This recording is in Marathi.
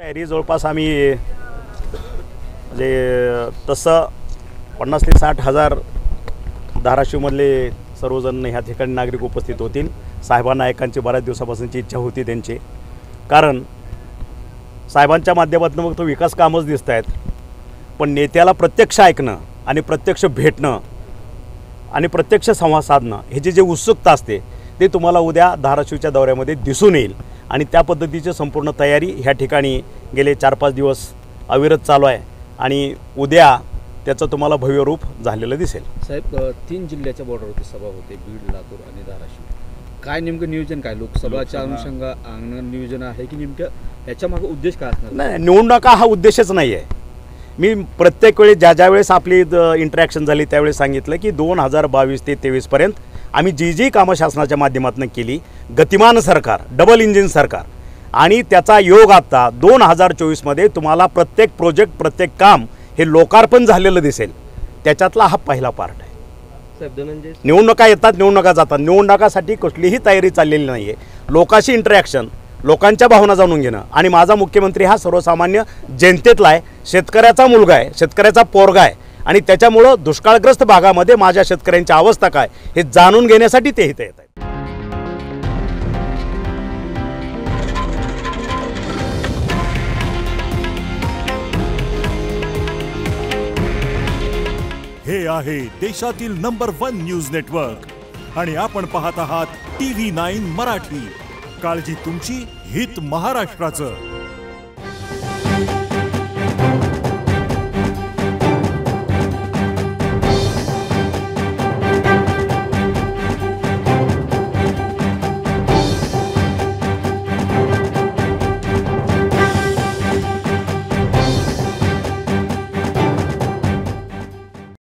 तयारी जवळपास आम्ही म्हणजे तसं 50 ते 60 हजार धाराशिवमधले सर्वजण ह्या ठिकाणी नागरिक उपस्थित होतील। साहेबांना ऐकायची बऱ्याच दिवसापासूनची इच्छा होती त्यांची, कारण साहेबांच्या माध्यमातून मग तो विकास कामच दिसत आहेत, पण नेत्याला प्रत्यक्ष ऐकणं आणि प्रत्यक्ष भेटणं आणि प्रत्यक्ष संवाद साधणं हे जे उत्सुकता असते ते तुम्हाला उद्या धाराशिवच्या दौऱ्यामध्ये दिसून येईल। आणि त्या पद्धतीची संपूर्ण तयारी ह्या ठिकाणी गेले 4-5 दिवस अविरत चालू आहे आणि उद्या त्याचं तुम्हाला भव्य रूप झालेलं दिसेल। साहेब, 3 जिल्ह्याच्या बॉर्डरवरती सभा होते, बीड, लातूर आणि धाराशिव। काय नेमकं नियोजन काय लोकसभाच्या अनुषंगानं नियोजन आहे की नेमकं याच्या मागे उद्देश काय असणार? नाही, निवडणुका हा उद्देशच नाही आहे। मी प्रत्येक वेळी ज्या वेळेस आपली इंटरॅक्शन झाली त्यावेळेस सांगितलं की 2022 ते 23 पर्यंत आम्ही जी कामं शासनाच्या माध्यमातून केली, गतिमान सरकार, डबल इंजिन सरकार, आणि त्याचा योग आता 2024मध्ये तुम्हाला प्रत्येक प्रोजेक्ट, प्रत्येक काम हे लोकार्पण झालेलं दिसेल। त्याच्यातला हा पहिला पार्ट आहे। निवडणुका येतात, निवडणुका जातात, निवडणुकासाठी कुठलीही तयारी चाललेली नाही आहे। लोकांशी इंटरॅक्शन, लोकांच्या भावना जाणून घेणं, आणि माझा मुख्यमंत्री हा सर्वसामान्य जनतेतला आहे, शेतकऱ्याचा मुलगा आहे, शेतकऱ्याचा पोरगा आहे, आणि त्याच्यामुळं दुष्काळग्रस्त भागामध्ये माझ्या शेतकऱ्यांची अवस्था काय हे जाणून घेण्यासाठी ते इथे येत आहेत। हे आहे देशातील नंबर 1 न्यूज नेटवर्क आणि आपण पाहत आहात TV9 मराठी। काळजी तुमची, हित महाराष्ट्राचं।